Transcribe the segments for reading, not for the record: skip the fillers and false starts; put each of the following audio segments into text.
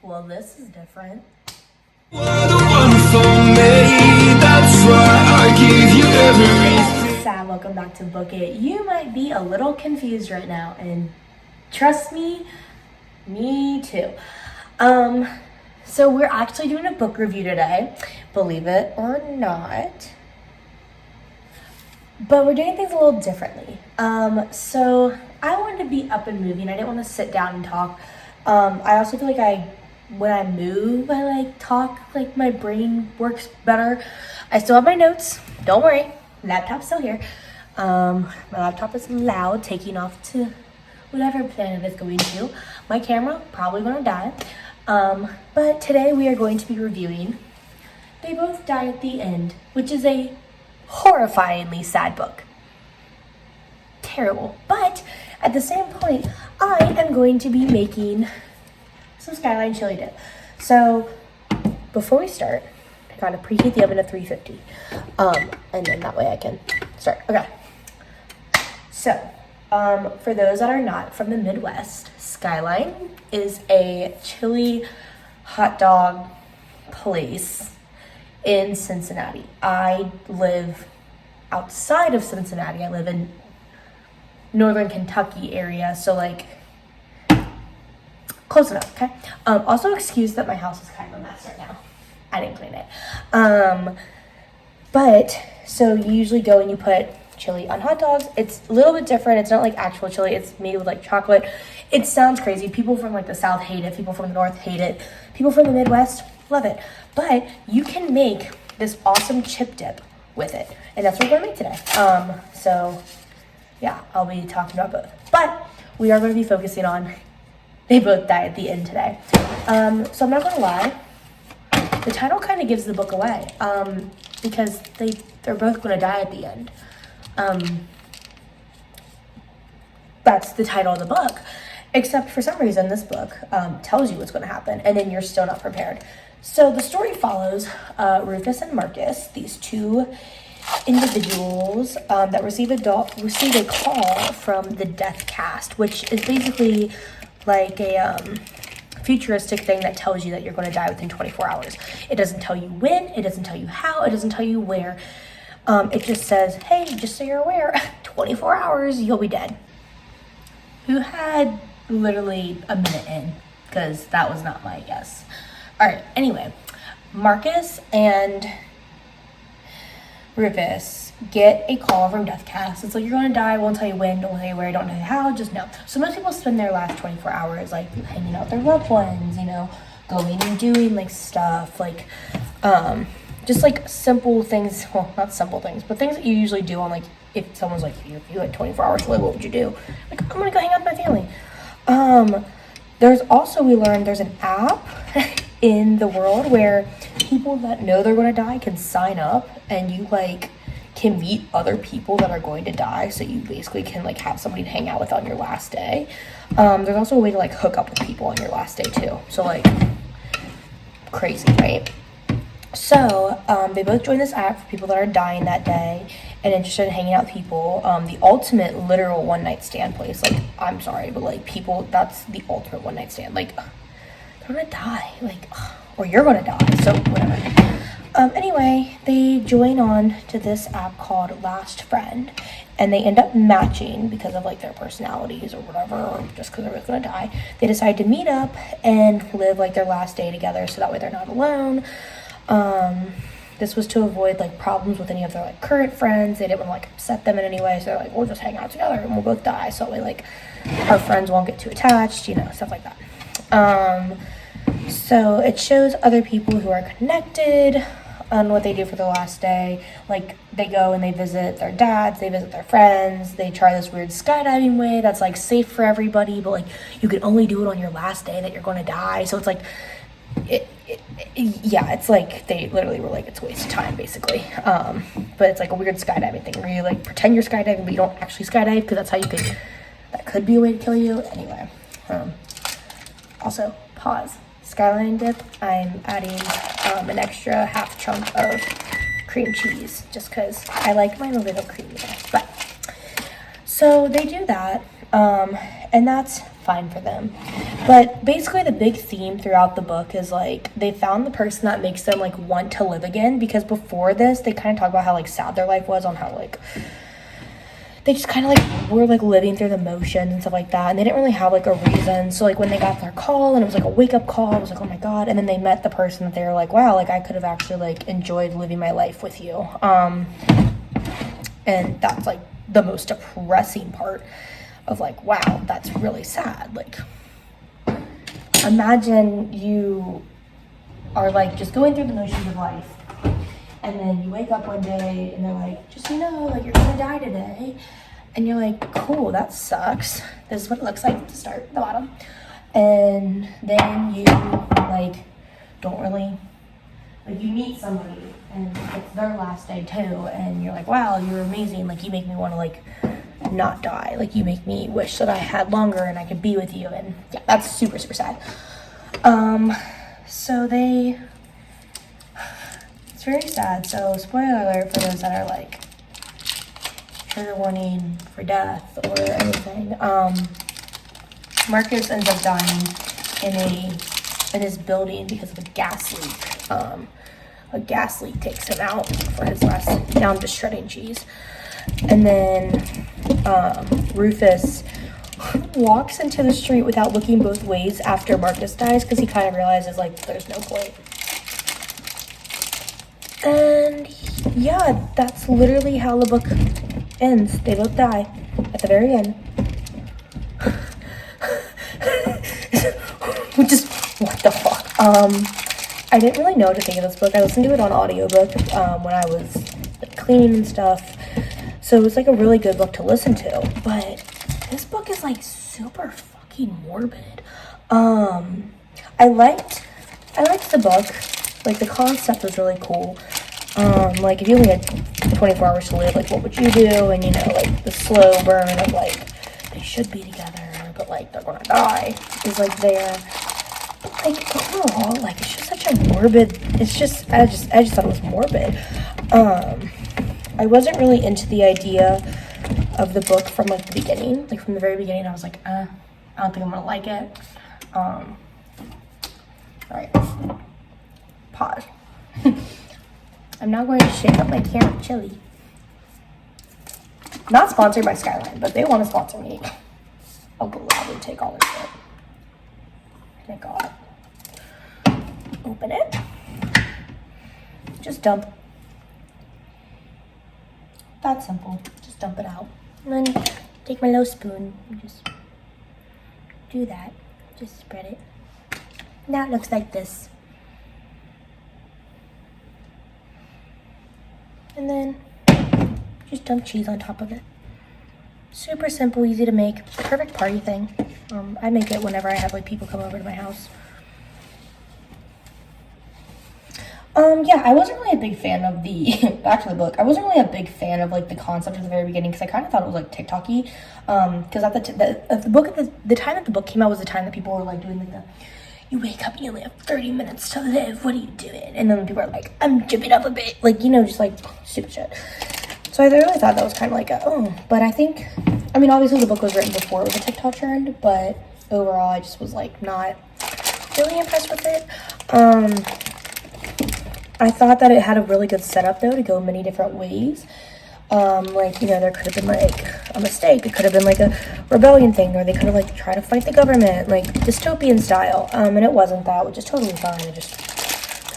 Well, this is different. You're the one for me, that's why I give you everything. Sad, welcome back to Book It. You might be a little confused right now, and trust me too. So we're actually doing a book review today, believe it or not. But we're doing things a little differently. So I wanted to be up and moving. I didn't want to sit down and talk. I also feel like when I move, I talk, my brain works better. I still have my notes. Don't worry. Laptop's still here. My laptop is loud, taking off to whatever planet it's going to. My camera, probably gonna die. But today we are going to be reviewing They Both Die at the End, which is a horrifyingly sad book. Terrible. But at the same point, I am going to be making some skyline chili dip. So before we start, I gotta preheat the oven to 350. And then that way I can start. Okay. So, for those that are not from the Midwest, Skyline is a chili hot dog place in Cincinnati. I live outside of Cincinnati. I live in northern Kentucky area, so close enough, okay? Also excuse that my house is kind of a mess right now. I didn't clean it. But, so you usually go and you put chili on hot dogs. It's a little bit different. It's not like actual chili. It's made with chocolate. It sounds crazy. People from the South hate it. People from the North hate it. People from the Midwest love it. But you can make this awesome chip dip with it. And that's what we're going to make today. So, yeah, I'll be talking about both. But we are going to be focusing on They Both Die at the End today. So I'm not going to lie. The title kind of gives the book away. Because they're both going to die at the end. That's the title of the book. Except for some reason, this book tells you what's going to happen, and then you're still not prepared. So the story follows Rufus and Marcus, these two individuals that receive a call from the Death Cast, which is basically like a futuristic thing that tells you that you're going to die within 24 hours. It doesn't tell you when, it doesn't tell you how, it doesn't tell you where. It just says, hey, just so you're aware, 24 hours, you'll be dead. Who had literally a minute in, because that was not my guess. All right, anyway, Marcus and Rufus get a call from Deathcast. It's you're going to die, won't tell you when, don't tell you where, don't tell you how, just know. So most people spend their last 24 hours, hanging out with their loved ones, going and doing, stuff, just simple things, well, not simple things, but things that you usually do on, if someone's if you had 24 hours to live, what would you do? I'm going to go hang out with my family. There's also, we learned there's an app in the world where people that know they're going to die can sign up, and you, can meet other people that are going to die, so you basically can, have somebody to hang out with on your last day. There's also a way to, hook up with people on your last day, too. So, crazy, right? So, they both joined this app for people that are dying that day and interested in hanging out with people. The ultimate literal one-night stand place. I'm sorry, but, people, that's the ultimate one-night stand. They're gonna die. Or you're gonna die, so whatever. Anyway, they join on to this app called Last Friend, and they end up matching because of, their personalities or whatever, or just because they're both gonna die. They decide to meet up and live, their last day together, so that way they're not alone. This was to avoid problems with any of their current friends. They didn't want to upset them in any way, so they're we'll just hang out together and we'll both die, so that way our friends won't get too attached, stuff like that. So it shows other people who are connected on what they do for the last day. They go and they visit their dads, they visit their friends, they try this weird skydiving way that's safe for everybody, but you can only do it on your last day that you're going to die. So it's it's they literally were it's a waste of time, basically. But it's a weird skydiving thing where you pretend you're skydiving, but you don't actually skydive, because that's how that could be a way to kill you. Anyway, also, pause. Skyline dip, I'm adding an extra half chunk of cream cheese, just because I like mine a little creamier. But, so they do that, and that's fine for them. But basically the big theme throughout the book is like they found the person that makes them like want to live again, because before this they kind of talk about how like sad their life was, on how like they just kind of like were like living through the motions and stuff like that, and they didn't really have like a reason. So like when they got their call and it was like a wake-up call, I was like, oh my god. And then they met the person that they were like, wow, like I could have actually like enjoyed living my life with you. And that's like the most depressing part of like, wow, that's really sad. Like, imagine you are like just going through the motions of life, and then you wake up one day and they're like, just so you know, like you're gonna die today. And you're like, cool, that sucks. This is what it looks like to start at the bottom. And then you like don't really, like you meet somebody and it's their last day too, and you're like, wow, you're amazing. Like you make me want to like not die. Like you make me wish that I had longer and I could be with you. And yeah, that's super, super sad. So it's very sad. So spoiler alert for those that are like trigger warning for death or anything. Marcus ends up dying in his building because of a gas leak. A gas leak takes him out for his last, down to shredding cheese. And then Rufus walks into the street without looking both ways after Marcus dies, because he kind of realizes like there's no point. And yeah, that's literally how the book ends. They both die at the very end. Which is, what the fuck? I didn't really know what to think of this book. I listened to it on audiobook when I was like, cleaning and stuff. So it was like a really good book to listen to. But this book is like super fucking morbid. I liked the book. Like the concept was really cool. Like if you only had 24 hours to live, like what would you do? And you know, like the slow burn of like they should be together, but like they're gonna die is like there. But like overall, like it's just such a morbid. It's just I just thought it was morbid. I wasn't really into the idea of the book from like the beginning. Like from the very beginning, I was like, I don't think I'm gonna like it. All right, pause. I'm now going to shake up my camera chili. Not sponsored by Skyline, but they want to sponsor me. I'll gladly take all this shit. Thank God. Open it. Just dump. That's simple. Just dump it out. And then take my little spoon and just do that. Just spread it. Now it looks like this. And then just dump cheese on top of it. Super simple, easy to make. Perfect party thing. I make it whenever I have like people come over to my house. Yeah, I wasn't really a big fan of the back to the book. I wasn't really a big fan of like the concept at the very beginning, because I kind of thought it was like TikTok-y. Because at the time that the book came out was the time that people were like doing like the, you wake up, you only have 30 minutes to live, what are you doing? And then people are like, I'm jipping up a bit, like, you know, just like stupid shit. So I really thought that was kind of like but I think, I mean, obviously the book was written before it was a TikTok trend, but overall I just was like not really impressed with it. I thought that it had a really good setup though to go many different ways. Like, you know, there could have been like a mistake. It could have been like a rebellion thing, or they could have like tried to fight the government, like dystopian style. And it wasn't that, which is totally fine. It just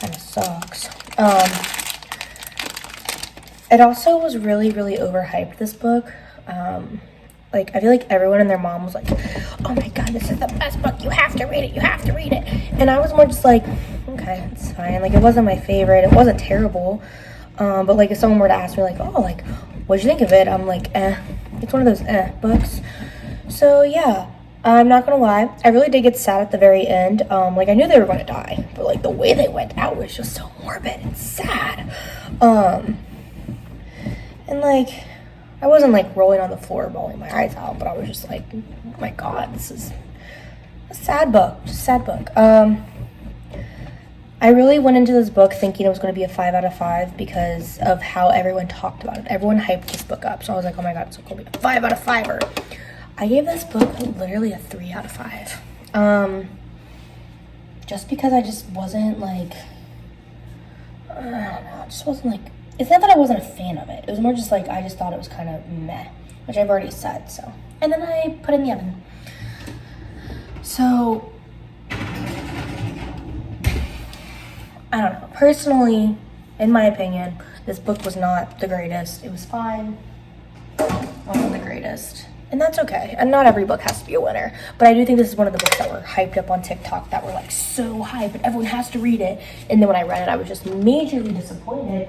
kind of sucks. It also was really, really overhyped, this book. Like, I feel like everyone and their mom was like, oh my god, this is the best book, you have to read it, you have to read it. And I was more just like, okay, it's fine. Like, it wasn't my favorite, it wasn't terrible. But like, if someone were to ask me like, oh, like, what'd you think of it? I'm like, it's one of those books. So yeah, I'm not gonna lie, I really did get sad at the very end. Like, I knew they were gonna die, but like the way they went out was just so morbid and sad. And like, I wasn't like rolling on the floor bawling my eyes out, but I was just like, oh my god, this is a sad book, just a sad book. I really went into this book thinking it was going to be a 5 out of 5 because of how everyone talked about it. Everyone hyped this book up, so I was like, oh my god, it's going to be a 5 out of 5-er. I gave this book literally a 3 out of 5. Just because I just wasn't like, I don't know, it just wasn't like, it's not that I wasn't a fan of it. It was more just like, I just thought it was kind of meh, which I've already said, so. And then I put it in the oven. So, I don't know. Personally, in my opinion, this book was not the greatest. It was fine. Wasn't the greatest. And that's okay. And not every book has to be a winner. But I do think this is one of the books that were hyped up on TikTok that were like so hyped, but everyone has to read it. And then when I read it, I was just majorly disappointed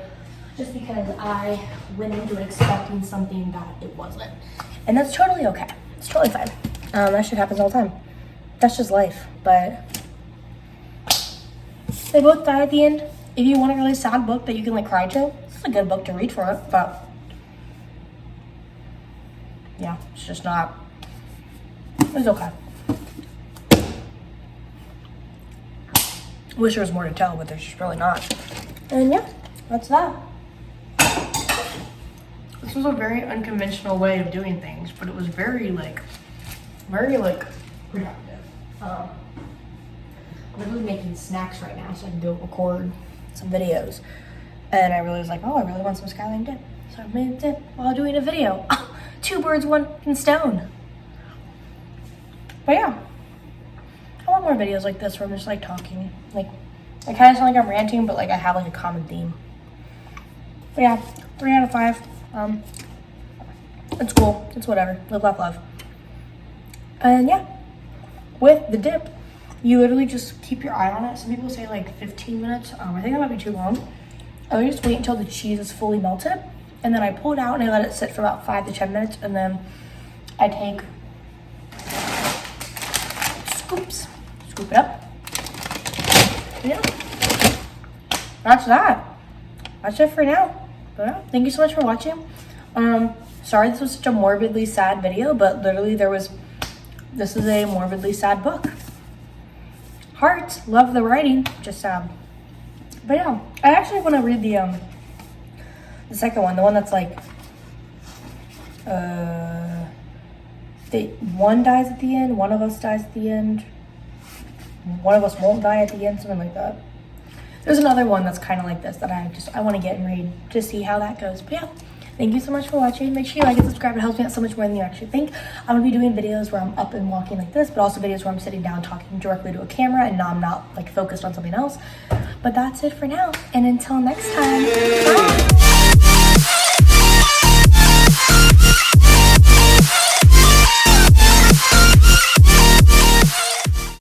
just because I went into it expecting something that it wasn't. And that's totally okay. It's totally fine. That shit happens all the time. That's just life. But they both die at the end. If you want a really sad book that you can like cry to, this is a good book to read for it, but yeah, it's just not, it's okay. Wish there was more to tell, but there's just really not. And yeah, that's that. This was a very unconventional way of doing things, but it was very productive. I'm literally making snacks right now so I can go record some videos. And I really was like, oh, I really want some skyline dip. So I made a dip while doing a video. 2 birds, 1 stone. But yeah, I want more videos like this where I'm just like talking. Like, I kind of sound like I'm ranting, but like I have like a common theme. But yeah, 3 out of 5. It's cool. It's whatever. Live, laugh, love. And yeah, with the dip, you literally just keep your eye on it. Some people say like 15 minutes. I think that might be too long. I just wait until the cheese is fully melted. And then I pull it out and I let it sit for about 5 to 10 minutes. And then I take scoops, scoop it up. Yeah, that's that. That's it for now. But yeah, thank you so much for watching. Sorry this was such a morbidly sad video, but literally this is a morbidly sad book. Hearts, love the writing, just sad. But yeah, I actually want to read the second one, the one that's like, one dies at the end, one of us dies at the end, one of us won't die at the end, something like that. There's another one that's kind of like this that I want to get and read to see how that goes. But yeah, thank you so much for watching. Make sure you like and subscribe. It helps me out so much more than you actually think. I'm going to be doing videos where I'm up and walking like this, but also videos where I'm sitting down talking directly to a camera and I'm not like focused on something else. But that's it for now. And until next time, bye.